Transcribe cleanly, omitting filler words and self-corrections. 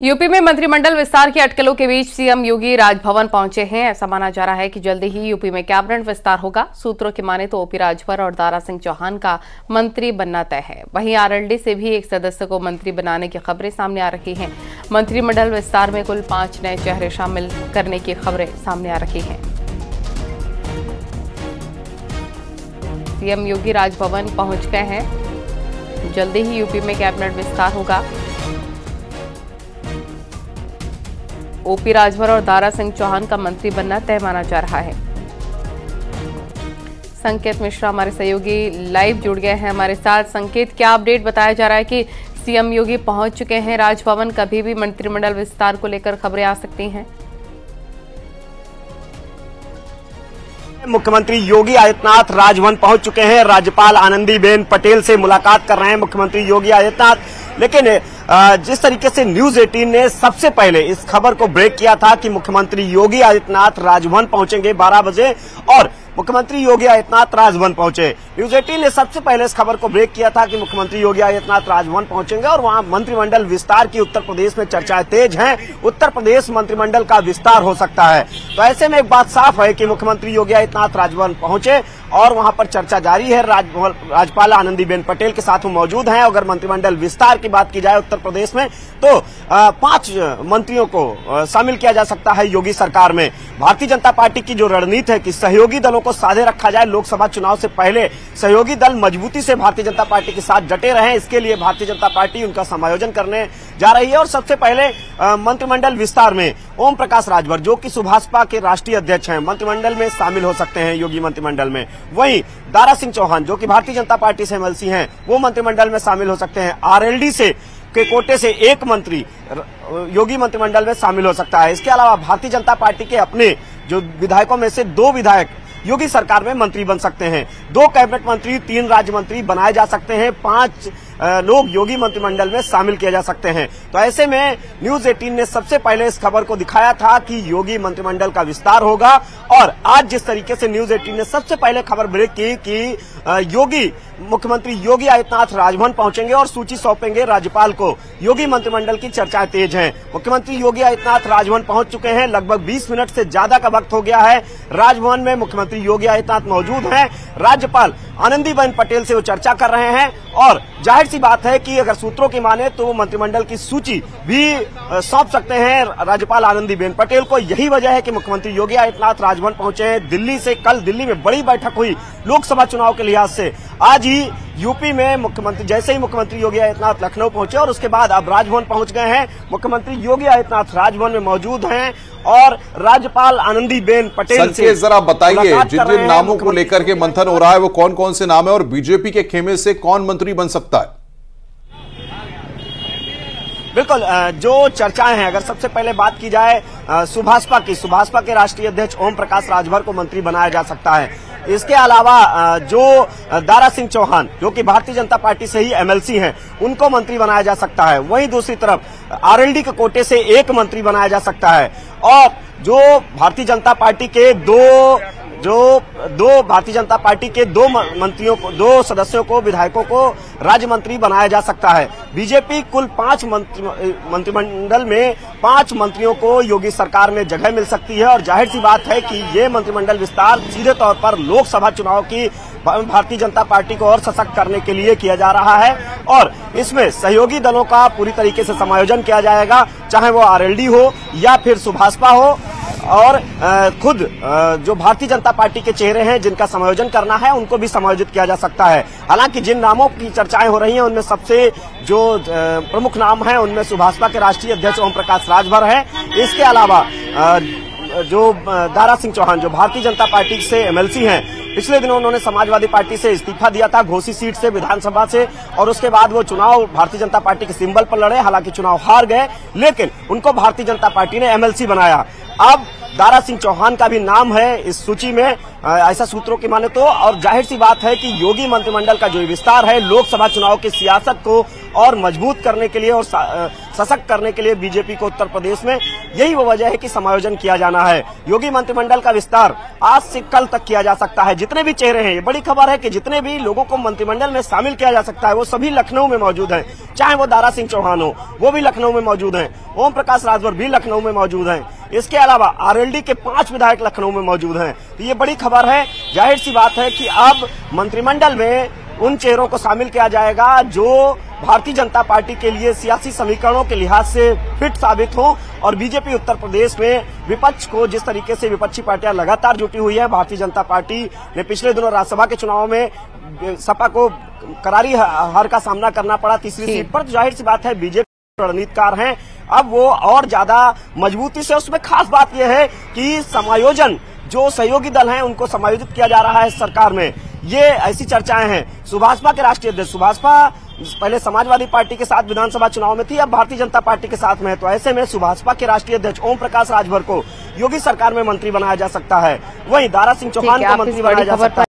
UP में मंत्रिमंडल विस्तार की अटकलों के बीच सीएम योगी राजभवन पहुंचे हैं। ऐसा माना जा रहा है कि जल्दी ही यूपी में कैबिनेट विस्तार होगा। सूत्रों की माने तो ओपी राजभर और दारा सिंह चौहान का मंत्री बनना तय है। वहीं आरएलडी से भी एक सदस्य को मंत्री बनाने की खबरें सामने आ रही हैं। मंत्रिमंडल विस्तार में कुल 5 नए चेहरे शामिल करने की खबरें सामने आ रही हैं। सीएम योगी राजभवन पहुंच गए हैं। जल्दी ही यूपी में कैबिनेट विस्तार होगा। ओपी राजभर और दारा सिंह चौहान का मंत्री बनना तय माना जा रहा है। संकेत मिश्रा हमारे सहयोगी लाइव जुड़ गए हैं हमारे साथ। संकेत, क्या अपडेट बताया जा रहा है कि सीएम योगी पहुंच चुके हैं राजभवन, कभी भी मंत्रिमंडल विस्तार को लेकर खबरें आ सकती हैं? मुख्यमंत्री योगी आदित्यनाथ राजभवन पहुंच चुके हैं। राज्यपाल आनंदीबेन पटेल से मुलाकात कर रहे हैं मुख्यमंत्री योगी आदित्यनाथ। लेकिन जिस तरीके से न्यूज 18 ने सबसे पहले इस खबर को ब्रेक किया था कि मुख्यमंत्री योगी आदित्यनाथ राजभवन पहुंचेंगे 12 बजे और मुख्यमंत्री योगी आदित्यनाथ राजभवन पहुंचे। न्यूज 18 ने सबसे पहले इस खबर को ब्रेक किया था कि मुख्यमंत्री योगी आदित्यनाथ राजभवन पहुंचेंगे और वहां मंत्रिमंडल विस्तार की उत्तर प्रदेश में चर्चाएं तेज हैं। उत्तर प्रदेश मंत्रिमंडल का विस्तार हो सकता है। तो ऐसे में एक बात साफ है कि मुख्यमंत्री योगी आदित्यनाथ राजभवन पहुंचे और वहां पर चर्चा जारी है। राज्यपाल आनंदीबेन पटेल के साथ वो मौजूद हैं। अगर मंत्रिमंडल विस्तार की बात की जाए उत्तर प्रदेश में तो 5 मंत्रियों को शामिल किया जा सकता है योगी सरकार में। भारतीय जनता पार्टी की जो रणनीति है कि सहयोगी दलों को साझे रखा जाए, लोकसभा चुनाव से पहले सहयोगी दल मजबूती से भारतीय जनता पार्टी के साथ डटे रहे, इसके लिए भारतीय जनता पार्टी उनका समायोजन करने जा रही है। और सबसे पहले मंत्रिमंडल विस्तार में ओम प्रकाश राजभर, जो कि सुभाषपा के राष्ट्रीय अध्यक्ष हैं, मंत्रिमंडल में शामिल हो सकते हैं योगी मंत्रिमंडल में। वहीं दारा सिंह चौहान, जो कि भारतीय जनता पार्टी से एमएलसी हैं, वो मंत्रिमंडल में शामिल हो सकते हैं। आरएलडी से के कोटे से एक मंत्री योगी मंत्रिमंडल में शामिल हो सकता है। इसके अलावा भारतीय जनता पार्टी के अपने जो विधायकों में से 2 विधायक योगी सरकार में मंत्री बन सकते हैं। 2 कैबिनेट मंत्री, 3 राज्य मंत्री बनाए जा सकते हैं। 5 लोग योगी मंत्रिमंडल में शामिल किए जा सकते हैं। तो ऐसे में न्यूज 18 ने सबसे पहले इस खबर को दिखाया था कि योगी मंत्रिमंडल का विस्तार होगा। और आज जिस तरीके से न्यूज 18 ने सबसे पहले खबर ब्रेक की कि मुख्यमंत्री योगी आदित्यनाथ राजभवन पहुंचेंगे और सूची सौंपेंगे राज्यपाल को, योगी मंत्रिमंडल की चर्चाएं तेज हैं। मुख्यमंत्री योगी आदित्यनाथ राजभवन पहुंच चुके हैं। लगभग 20 मिनट से ज्यादा का वक्त हो गया है। राजभवन में मुख्यमंत्री योगी आदित्यनाथ मौजूद हैं। राज्यपाल आनंदीबेन पटेल से वो चर्चा कर रहे हैं और जाहिर सी बात है कि अगर सूत्रों की माने तो वो मंत्रिमंडल की सूची भी सौंप सकते हैं राज्यपाल आनंदीबेन पटेल को। यही वजह है कि मुख्यमंत्री योगी आदित्यनाथ राजभवन पहुंचे हैं। दिल्ली से कल दिल्ली में बड़ी बैठक हुई लोकसभा चुनाव के लिहाज से। आज ही यूपी में मुख्यमंत्री, जैसे ही मुख्यमंत्री योगी आदित्यनाथ लखनऊ पहुंचे और उसके बाद अब राजभवन पहुंच गए हैं। मुख्यमंत्री योगी आदित्यनाथ राजभवन में मौजूद हैं और राज्यपाल आनंदीबेन पटेल से जरा बताइए, जिन नामों को लेकर के मंथन हो रहा है वो कौन कौन से नाम है और बीजेपी के खेमे से कौन मंत्री बन सकता है? बिल्कुल, जो चर्चाएं हैं, अगर सबसे पहले बात की जाए सुभाषपा के राष्ट्रीय अध्यक्ष ओम प्रकाश राजभर को मंत्री बनाया जा सकता है। इसके अलावा जो दारा सिंह चौहान, जो कि भारतीय जनता पार्टी से ही एमएलसी हैं, उनको मंत्री बनाया जा सकता है। वहीं दूसरी तरफ आरएलडी के कोटे से एक मंत्री बनाया जा सकता है और जो भारतीय जनता पार्टी के दो मंत्रियों को, 2 सदस्यों को, विधायकों को राज्य मंत्री बनाया जा सकता है। बीजेपी कुल 5 मंत्रिमंडल में 5 मंत्रियों को योगी सरकार में जगह मिल सकती है और जाहिर सी बात है कि ये मंत्रिमंडल विस्तार सीधे तौर पर लोकसभा चुनाव की भारतीय जनता पार्टी को और सशक्त करने के लिए किया जा रहा है। और इसमें सहयोगी दलों का पूरी तरीके से समायोजन किया जाएगा, चाहे वो आरएलडी हो या फिर सुभाषपा हो। और खुद जो भारतीय जनता पार्टी के चेहरे हैं जिनका समायोजन करना है, उनको भी समायोजित किया जा सकता है। हालांकि जिन नामों की चर्चाएं हो रही हैं उनमें सबसे जो प्रमुख नाम है उनमें सुभाषपा के राष्ट्रीय अध्यक्ष ओम प्रकाश राजभर है। इसके अलावा जो दारा सिंह चौहान, जो भारतीय जनता पार्टी से एमएलसी हैं, पिछले दिनों उन्होंने समाजवादी पार्टी से इस्तीफा दिया था, घोसी सीट से विधानसभा से, और उसके बाद वो चुनाव भारतीय जनता पार्टी के सिंबल पर लड़े। हालांकि चुनाव हार गए, लेकिन उनको भारतीय जनता पार्टी ने एमएलसी बनाया। अब दारा सिंह चौहान का भी नाम है इस सूची में। ऐसा सूत्रों की माने तो। और जाहिर सी बात है कि योगी मंत्रिमंडल का जो विस्तार है लोकसभा चुनाव की सियासत को और मजबूत करने के लिए और सशक्त करने के लिए बीजेपी को उत्तर प्रदेश में यही वो वजह है कि समायोजन किया जाना है। योगी मंत्रिमंडल का विस्तार आज से कल तक किया जा सकता है। जितने भी चेहरे हैं, ये बड़ी खबर है कि जितने भी लोगों को मंत्रिमंडल में शामिल किया जा सकता है वो सभी लखनऊ में मौजूद हैं। चाहे वो दारा सिंह चौहान हो, वो भी लखनऊ में मौजूद हैं। ओम प्रकाश राजभर भी लखनऊ में मौजूद हैं। इसके अलावा आरएलडी के 5 विधायक लखनऊ में मौजूद हैं। तो ये बड़ी खबर है। जाहिर सी बात है कि अब मंत्रिमंडल में उन चेहरों को शामिल किया जाएगा जो भारतीय जनता पार्टी के लिए सियासी समीकरणों के लिहाज से फिट साबित हो। और बीजेपी उत्तर प्रदेश में विपक्ष को, जिस तरीके से विपक्षी पार्टियां लगातार जुटी हुई है, भारतीय जनता पार्टी ने पिछले दिनों राज्यसभा के चुनाव में सपा को करारी हार का सामना करना पड़ा तीसरी सीट पर। तो जाहिर सी बात है बीजेपी रणनीतिकार हैं, अब वो और ज्यादा मजबूती से। उसमें खास बात यह है कि समायोजन, जो सहयोगी दल हैं उनको समायोजित किया जा रहा है सरकार में, ये ऐसी चर्चाएं हैं। सुभाषपा के राष्ट्रीय अध्यक्ष, सुभाषपा पहले समाजवादी पार्टी के साथ विधानसभा चुनाव में थी, अब भारतीय जनता पार्टी के साथ में है। तो ऐसे में सुभाषपा के राष्ट्रीय अध्यक्ष ओम प्रकाश राजभर को योगी सरकार में मंत्री बनाया जा सकता है, वहीं दारा सिंह चौहान को मंत्री बनाया जा सकता है।